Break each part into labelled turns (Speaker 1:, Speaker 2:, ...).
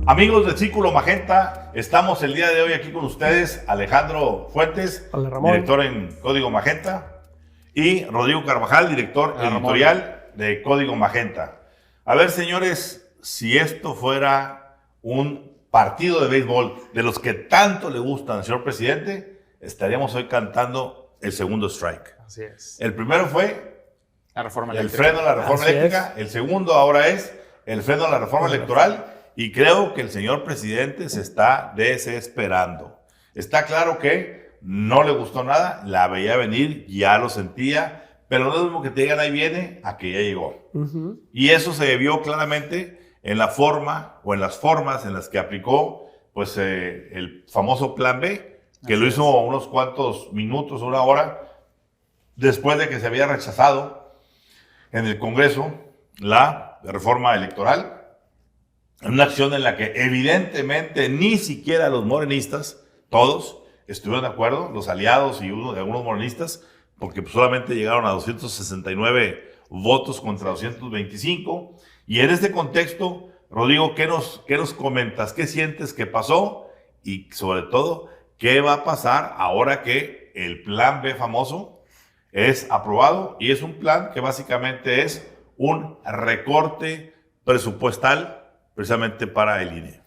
Speaker 1: Amigos del Círculo Magenta, estamos el día de hoy aquí con ustedes, Alejandro Fuentes, director en Código Magenta, y Rodrigo Carvajal, director editorial de Código Magenta. A ver, señores, si esto fuera un partido de béisbol de los que tanto le gustan al señor presidente, estaríamos hoy cantando el segundo strike.
Speaker 2: Así es.
Speaker 1: El primero fue
Speaker 2: la reforma
Speaker 1: el freno a la reforma eléctrica, el segundo ahora es el freno a la reforma electoral. Y creo que el señor presidente se está desesperando. Está claro que no le gustó nada, la veía venir, ya lo sentía, pero no es lo mismo que te digan ahí viene a que ya llegó. Y eso se vio claramente en la forma o en las formas en las que aplicó pues, el famoso Plan B, que lo hizo unos cuantos minutos, una hora, después de que se había rechazado en el Congreso la reforma electoral. Una acción en la que evidentemente ni siquiera los morenistas, todos, estuvieron de acuerdo, los aliados y algunos morenistas, porque solamente llegaron a 269 votos contra 225. Y en este contexto, Rodrigo, ¿qué nos comentas? ¿Qué sientes que pasó? Y sobre todo, ¿qué va a pasar ahora que el Plan B famoso es aprobado? Y es un plan que básicamente es un recorte presupuestal precisamente para el INE.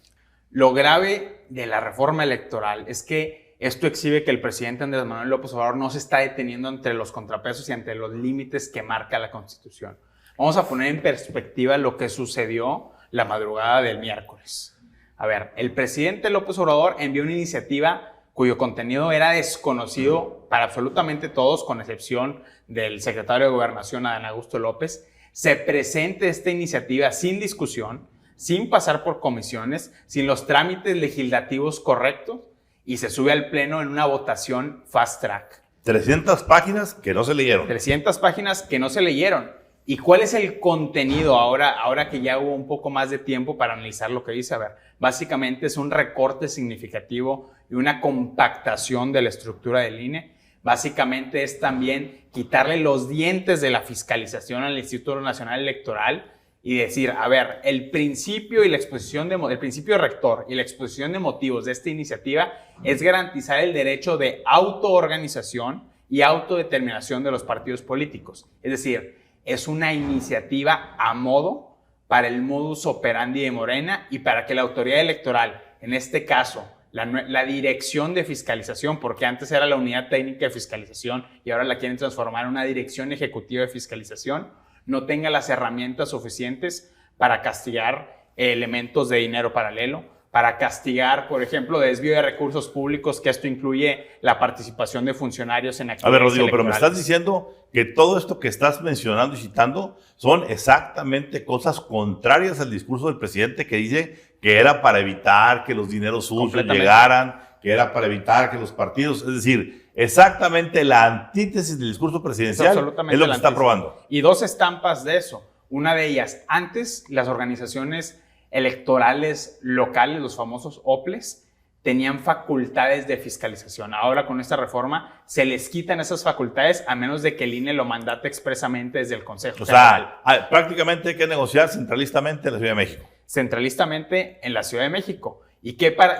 Speaker 2: Lo grave de la reforma electoral es que esto exhibe que el presidente Andrés Manuel López Obrador no se está deteniendo entre los contrapesos y ante los límites que marca la Constitución. Vamos a poner en perspectiva lo que sucedió la madrugada del miércoles. A ver, el presidente López Obrador envió una iniciativa cuyo contenido era desconocido para absolutamente todos, con excepción del secretario de Gobernación, Adán Augusto López. Se presenta esta iniciativa sin discusión, sin pasar por comisiones, sin los trámites legislativos correctos, y se sube al pleno en una votación fast track.
Speaker 1: 300 páginas que no se leyeron.
Speaker 2: 300 páginas que no se leyeron. ¿Y cuál es el contenido ahora que ya hubo un poco más de tiempo para analizar lo que dice? A ver, básicamente es un recorte significativo y una compactación de la estructura del INE. Básicamente es también quitarle los dientes de la fiscalización al Instituto Nacional Electoral y decir, a ver, el principio rector y la exposición de motivos de esta iniciativa es garantizar el derecho de autoorganización y autodeterminación de los partidos políticos. Es decir, es una iniciativa a modo para el modus operandi de Morena y para que la autoridad electoral, en este caso, la dirección de fiscalización, porque antes era la unidad técnica de fiscalización y ahora la quieren transformar en una dirección ejecutiva de fiscalización, no tenga las herramientas suficientes para castigar elementos de dinero paralelo, para castigar, por ejemplo, desvío de recursos públicos, que esto incluye la participación de funcionarios en actividades
Speaker 1: A ver, Rodrigo,
Speaker 2: electorales.
Speaker 1: pero me estás diciendo que todo esto que estás mencionando y citando son exactamente cosas contrarias al discurso del presidente, que dice que era para evitar que los dineros sucios llegaran, que era para evitar que los partidos, es decir, exactamente la antítesis del discurso presidencial es lo que está aprobando.
Speaker 2: Y dos estampas de eso. Una de ellas, antes las organizaciones electorales locales, los famosos OPLES, tenían facultades de fiscalización. Ahora con esta reforma se les quitan esas facultades a menos de que el INE lo mandate expresamente desde el Consejo General.
Speaker 1: O sea, prácticamente hay que negociar centralistamente en la Ciudad de México.
Speaker 2: Centralistamente en la Ciudad de México. Y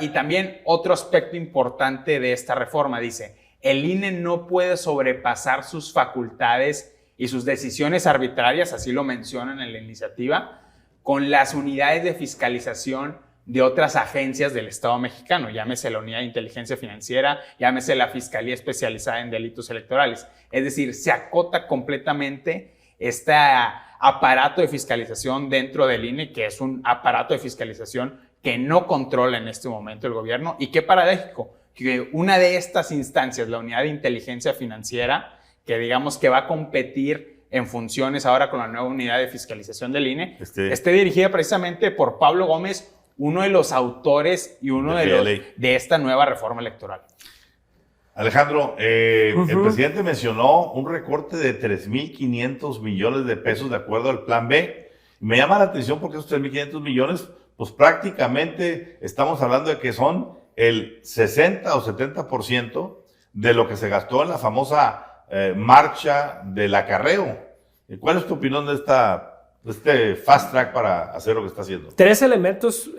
Speaker 2: también otro aspecto importante de esta reforma dice, el INE no puede sobrepasar sus facultades y sus decisiones arbitrarias, así lo mencionan en la iniciativa, con las unidades de fiscalización de otras agencias del Estado mexicano, llámese la Unidad de Inteligencia Financiera, llámese la Fiscalía Especializada en Delitos Electorales. Es decir, se acota completamente este aparato de fiscalización dentro del INE, que es un aparato de fiscalización que no controla en este momento el gobierno. Y qué paradójico, que una de estas instancias, la Unidad de Inteligencia Financiera, que digamos que va a competir en funciones ahora con la nueva unidad de fiscalización del INE, esté dirigida precisamente por Pablo Gómez, uno de los autores y uno de esta nueva reforma electoral.
Speaker 1: Alejandro, el presidente mencionó un recorte de 3.500 millones de pesos de acuerdo al Plan B. Me llama la atención porque esos 3.500 millones, pues prácticamente estamos hablando de que son el 60 o 70% de lo que se gastó en la famosa marcha del acarreo. ¿Cuál es tu opinión de esta fast track para hacer lo que está haciendo.
Speaker 3: 3 elementos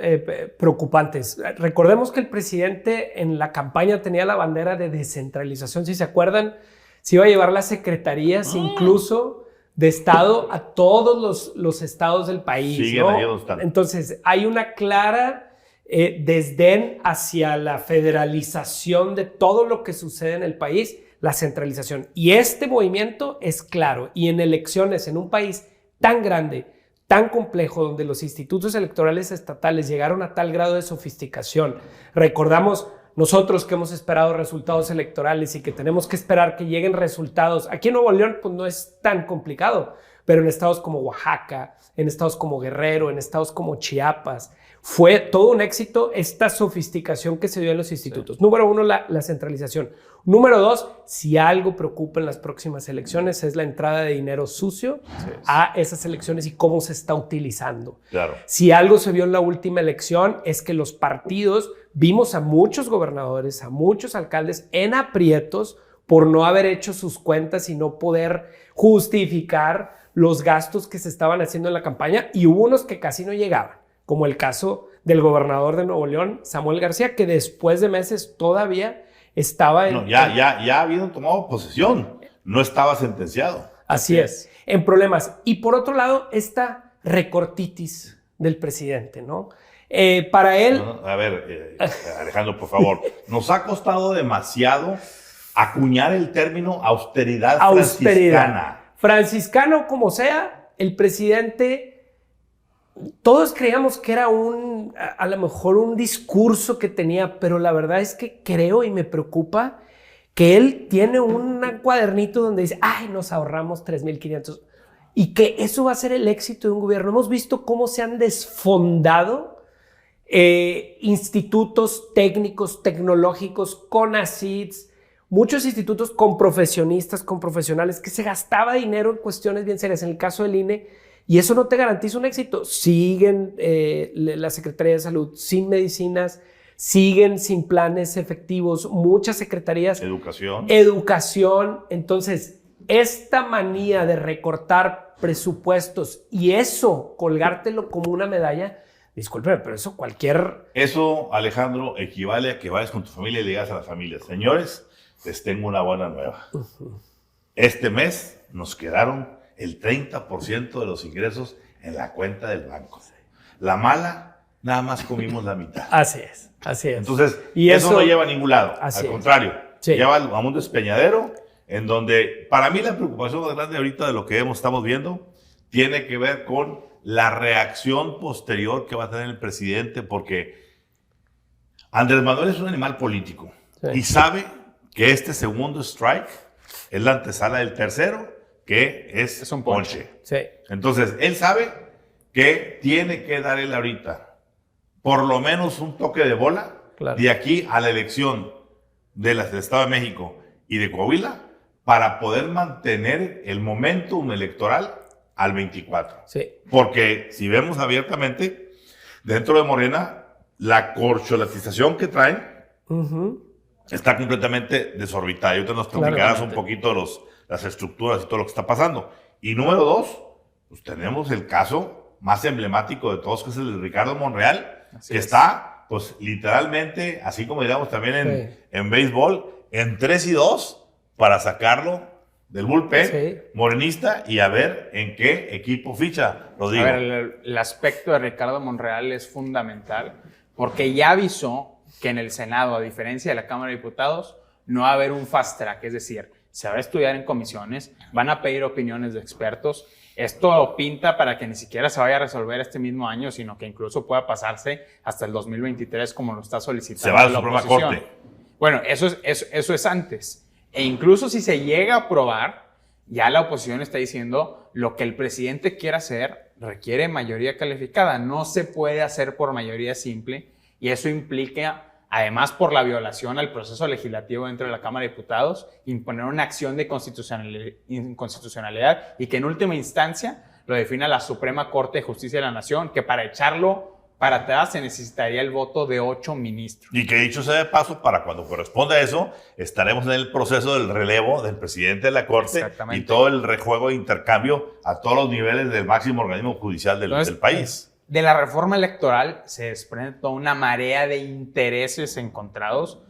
Speaker 3: preocupantes. Recordemos que el presidente en la campaña tenía la bandera de descentralización. Si se acuerdan, se iba a llevar las secretarías incluso de Estado a todos los estados del país.
Speaker 1: Siguen
Speaker 3: ¿no?
Speaker 1: ahí donde están.
Speaker 3: Entonces, hay una clara desdén hacia la federalización de todo lo que sucede en el país, la centralización. Y este movimiento es claro. Y en elecciones, en un país tan grande, tan complejo, donde los institutos electorales estatales llegaron a tal grado de sofisticación. Recordamos nosotros que hemos esperado resultados electorales y que tenemos que esperar que lleguen resultados. Aquí en Nuevo León pues no es tan complicado, pero en estados como Oaxaca, en estados como Guerrero, en estados como Chiapas, fue todo un éxito esta sofisticación que se dio en los institutos. Sí. Número 1, la centralización. Número 2, si algo preocupa en las próximas elecciones es la entrada de dinero sucio a esas elecciones y cómo se está utilizando.
Speaker 1: Claro.
Speaker 3: Si algo se vio en la última elección es que los partidos, vimos a muchos gobernadores, a muchos alcaldes en aprietos por no haber hecho sus cuentas y no poder justificar los gastos que se estaban haciendo en la campaña, y hubo unos que casi no llegaban, como el caso del gobernador de Nuevo León, Samuel García, que después de meses todavía estaba en...
Speaker 1: No, ya habían tomado posesión, no estaba sentenciado.
Speaker 3: Así es, en problemas. Y por otro lado, esta recortitis del presidente, ¿no? Para él...
Speaker 1: No, a ver, Alejandro, por favor, nos ha costado demasiado acuñar el término austeridad franciscana.
Speaker 3: Franciscano como sea, el presidente... Todos creíamos que era a lo mejor un discurso que tenía, pero la verdad es que creo y me preocupa que él tiene un cuadernito donde dice, ay, nos ahorramos 3,500, y que eso va a ser el éxito de un gobierno. Hemos visto cómo se han desfondado institutos técnicos, tecnológicos, CONACYTs, muchos institutos con profesionistas, con profesionales, que se gastaba dinero en cuestiones bien serias. En el caso del INE, y eso no te garantiza un éxito. Siguen la Secretaría de Salud sin medicinas, siguen sin planes efectivos, muchas secretarías. Educación. Entonces, esta manía de recortar presupuestos y eso, colgártelo como una medalla, discúlpeme, pero eso
Speaker 1: Eso, Alejandro, equivale a que vayas con tu familia y le digas a la familia, señores, les tengo una buena nueva. Este mes nos quedaron el 30% de los ingresos en la cuenta del banco. La mala, nada más comimos la mitad.
Speaker 3: Así es.
Speaker 1: Entonces, y eso no lleva a ningún lado. Al contrario,
Speaker 3: sí,
Speaker 1: lleva a un despeñadero en donde, para mí, la preocupación más grande ahorita de lo que estamos viendo tiene que ver con la reacción posterior que va a tener el presidente, porque Andrés Manuel es un animal político y sabe que este segundo strike es la antesala del tercero, que es un ponche.
Speaker 3: Sí.
Speaker 1: Entonces, él sabe que tiene que dar él ahorita por lo menos un toque de bola de aquí a la elección del Estado de México y de Coahuila para poder mantener el momentum electoral al 24.
Speaker 3: Sí.
Speaker 1: Porque si vemos abiertamente, dentro de Morena, la corcholatización que traen está completamente desorbitada. Y ahorita nos platicarás un poquito las estructuras y todo lo que está pasando. Y número 2, pues tenemos el caso más emblemático de todos, que es el de Ricardo Monreal, está, pues literalmente, así como diríamos también en béisbol, en 3-2 para sacarlo del bullpen morenista y a ver en qué equipo ficha, Rodrigo.
Speaker 2: A ver, el aspecto de Ricardo Monreal es fundamental porque ya avisó que en el Senado, a diferencia de la Cámara de Diputados, no va a haber un fast track, es decir, se va a estudiar en comisiones, van a pedir opiniones de expertos. Esto pinta para que ni siquiera se vaya a resolver este mismo año, sino que incluso pueda pasarse hasta el 2023, como lo está solicitando
Speaker 1: se va a la
Speaker 2: Suprema
Speaker 1: oposición.
Speaker 2: Corte. Bueno, eso es antes. E incluso si se llega a aprobar, ya la oposición está diciendo lo que el presidente quiera hacer requiere mayoría calificada. No se puede hacer por mayoría simple y eso implica, además por la violación al proceso legislativo dentro de la Cámara de Diputados, imponer una acción de inconstitucionalidad y que en última instancia lo defina la Suprema Corte de Justicia de la Nación, que para echarlo para atrás se necesitaría el voto de 8 ministros.
Speaker 1: Y que dicho sea de paso, para cuando corresponda a eso, estaremos en el proceso del relevo del presidente de la Corte y todo el rejuego de intercambio a todos los niveles del máximo organismo judicial del país.
Speaker 2: De la reforma electoral se desprende toda una marea de intereses encontrados.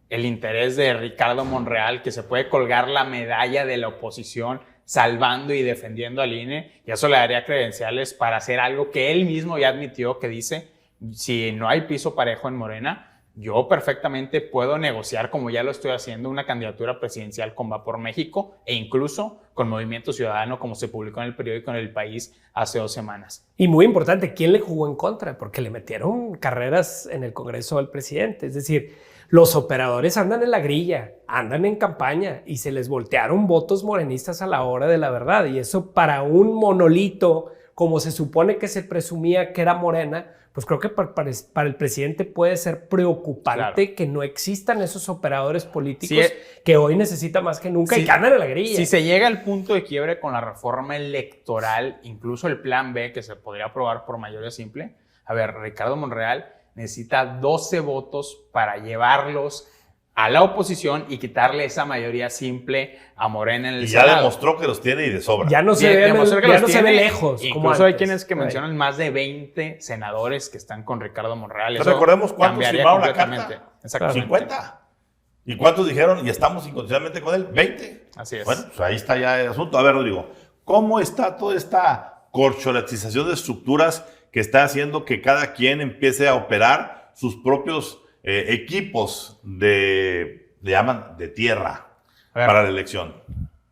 Speaker 2: El interés de Ricardo Monreal, que se puede colgar la medalla de la oposición salvando y defendiendo al INE, y eso le daría credenciales para hacer algo que él mismo ya admitió, que dice, si no hay piso parejo en Morena, yo perfectamente puedo negociar, como ya lo estoy haciendo, una candidatura presidencial con Va por México e incluso con Movimiento Ciudadano, como se publicó en el periódico En El País hace 2 semanas.
Speaker 3: Y muy importante, ¿quién le jugó en contra? Porque le metieron carreras en el Congreso al presidente. Es decir, los operadores andan en la grilla, andan en campaña y se les voltearon votos morenistas a la hora de la verdad. Y eso para un monolito, como se supone que se presumía que era Morena, pues creo que para el presidente puede ser preocupante que no existan esos operadores políticos que hoy necesita más que nunca y que andan en la grilla.
Speaker 2: Si se llega al punto de quiebre con la reforma electoral, incluso el plan B, que se podría aprobar por mayoría simple, a ver, Ricardo Monreal necesita 12 votos para llevarlos a la oposición y quitarle esa mayoría simple a Morena en el Senado.
Speaker 1: Ya demostró que los tiene y de sobra.
Speaker 3: Ya no se ve lejos.
Speaker 2: Incluso hay quienes que mencionan más de 20 senadores que están con Ricardo Monreal.
Speaker 1: Pero recordemos cuántos firmaron la carta.
Speaker 2: Exactamente.
Speaker 1: 50. ¿Y cuántos dijeron y estamos incondicionalmente con él? 20.
Speaker 2: Así es.
Speaker 1: Bueno, pues ahí está ya el asunto. A ver, Rodrigo, ¿cómo está toda esta corcholatización de estructuras que está haciendo que cada quien empiece a operar sus propios equipos de tierra para la elección?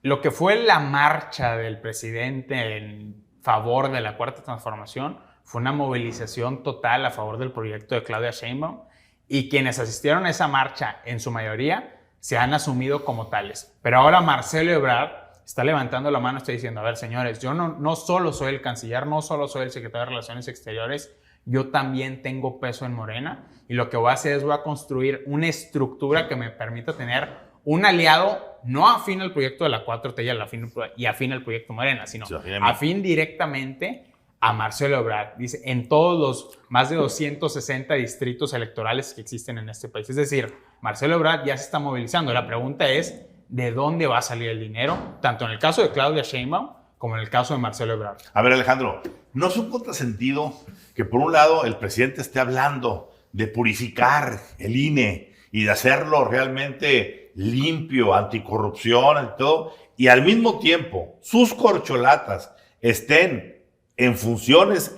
Speaker 2: Lo que fue la marcha del presidente en favor de la Cuarta Transformación fue una movilización total a favor del proyecto de Claudia Sheinbaum, y quienes asistieron a esa marcha, en su mayoría, se han asumido como tales. Pero ahora Marcelo Ebrard está levantando la mano, está diciendo, a ver, señores, yo no solo soy el canciller, no solo soy el secretario de Relaciones Exteriores, yo también tengo peso en Morena, y lo que voy a hacer es voy a construir una estructura que me permita tener un aliado no afín al proyecto de la 4T y afín al proyecto Morena, sino afín directamente a Marcelo Ebrard. Dice, en todos los más de 260 distritos electorales que existen en este país. Es decir, Marcelo Ebrard ya se está movilizando. La pregunta es, ¿de dónde va a salir el dinero? Tanto en el caso de Claudia Sheinbaum como en el caso de Marcelo Ebrard.
Speaker 1: A ver, Alejandro, ¿no es un contrasentido que por un lado el presidente esté hablando de purificar el INE y de hacerlo realmente limpio, anticorrupción y todo, y al mismo tiempo sus corcholatas estén en funciones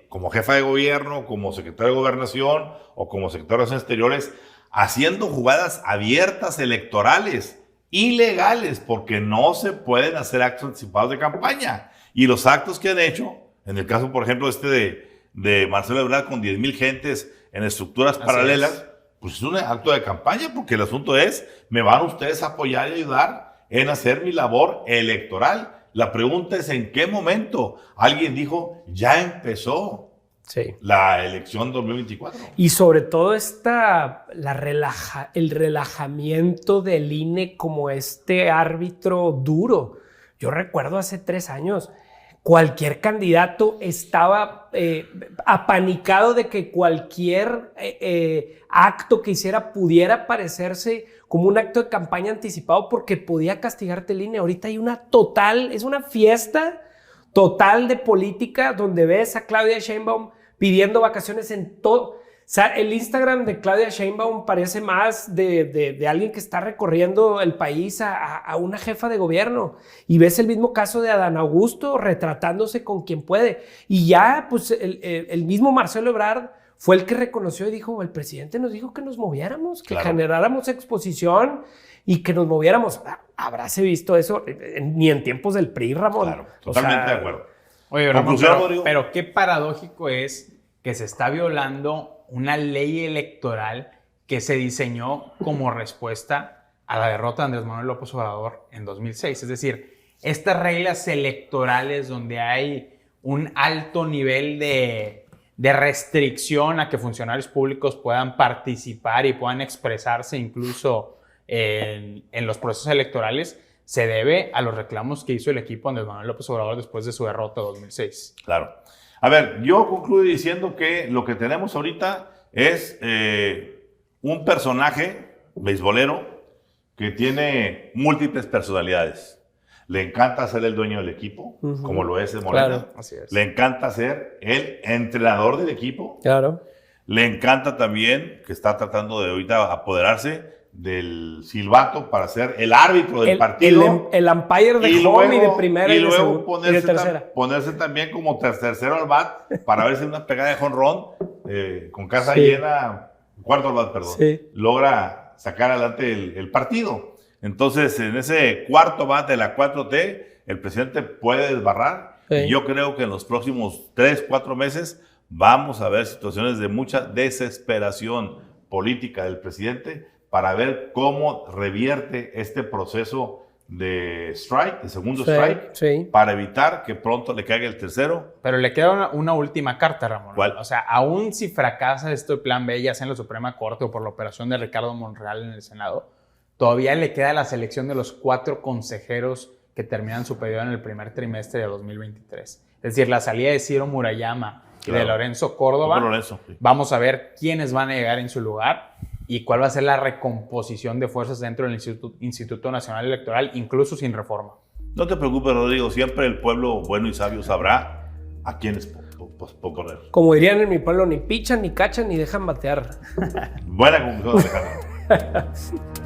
Speaker 1: como jefa de gobierno, como secretario de Gobernación o como secretario de Relaciones Exteriores, haciendo jugadas abiertas electorales, ilegales, porque no se pueden hacer actos anticipados de campaña? Y los actos que han hecho, en el caso, por ejemplo, de Marcelo Ebrard con 10,000 gentes en estructuras paralelas, pues es un acto de campaña, porque el asunto es, ¿me van ustedes a apoyar y ayudar en hacer mi labor electoral? La pregunta es, ¿en qué momento? Alguien dijo, ya empezó la elección 2024.
Speaker 3: Y sobre todo el relajamiento del INE como este árbitro duro. Yo recuerdo hace 3 años, cualquier candidato estaba apanicado de que cualquier acto que hiciera pudiera parecerse como un acto de campaña anticipado porque podía castigarte el INE. Ahorita hay es una fiesta total de política donde ves a Claudia Sheinbaum pidiendo vacaciones en todo. O sea, el Instagram de Claudia Sheinbaum parece más de alguien que está recorriendo el país a una jefa de gobierno. Y ves el mismo caso de Adán Augusto retratándose con quien puede. Y ya, pues, el mismo Marcelo Ebrard fue el que reconoció y dijo, el presidente nos dijo que nos moviéramos, que generáramos exposición y que nos moviéramos. ¿Habráse visto eso? Ni en tiempos del PRI, Ramón.
Speaker 1: Claro, totalmente de acuerdo.
Speaker 2: Oye, Ramón, pero qué paradójico es que se está violando una ley electoral que se diseñó como respuesta a la derrota de Andrés Manuel López Obrador en 2006. Es decir, estas reglas electorales donde hay un alto nivel de restricción a que funcionarios públicos puedan participar y puedan expresarse incluso en los procesos electorales, se debe a los reclamos que hizo el equipo Andrés Manuel López Obrador después de su derrota en 2006.
Speaker 1: Claro. A ver, yo concluyo diciendo que lo que tenemos ahorita es un personaje beisbolero que tiene múltiples personalidades. Le encanta ser el dueño del equipo, como lo es de Morena.
Speaker 3: Claro.
Speaker 2: Así es.
Speaker 1: Le encanta ser el entrenador del equipo.
Speaker 3: Claro.
Speaker 1: Le encanta también, que está tratando de ahorita apoderarse del silbato para ser el árbitro del partido.
Speaker 3: El umpire de
Speaker 1: Y
Speaker 3: home y de
Speaker 1: luego-
Speaker 3: primera
Speaker 1: y
Speaker 3: y de,
Speaker 1: luego
Speaker 3: y de tercera.
Speaker 1: ponerse también como tercero al bat para ver si una pegada de jonrón con casa
Speaker 3: Sí.
Speaker 1: llena, cuarto al bat, perdón,
Speaker 3: Sí.
Speaker 1: logra sacar adelante el partido. Entonces, en ese cuarto bat de la 4T, el presidente puede desbarrar.
Speaker 3: Sí.
Speaker 1: Y yo creo que en los próximos 3, 4 meses vamos a ver situaciones de mucha desesperación política del presidente para ver cómo revierte este proceso de strike, de segundo
Speaker 3: Sí,
Speaker 1: strike,
Speaker 3: sí.
Speaker 1: para evitar que pronto le caiga el tercero.
Speaker 2: Pero le queda una última carta, Ramón.
Speaker 1: ¿Cuál?
Speaker 2: O sea, aún si fracasa este plan B, ya sea en la Suprema Corte o por la operación de Ricardo Monreal en el Senado, todavía le queda la selección de los 4 consejeros que terminan su periodo en el primer trimestre de 2023. Es decir, la salida de Ciro Murayama y de
Speaker 1: Claro.
Speaker 2: Lorenzo Córdoba.
Speaker 1: Doctor Lorenzo, sí.
Speaker 2: Vamos a ver quiénes van a llegar en su lugar y cuál va a ser la recomposición de fuerzas dentro del Instituto Nacional Electoral, incluso sin reforma.
Speaker 1: No te preocupes, Rodrigo, siempre el pueblo bueno y sabio sabrá a quiénes poner.
Speaker 3: Como dirían en mi pueblo, ni pichan, ni cachan, ni dejan batear.
Speaker 1: Buena conclusión, Alejandro.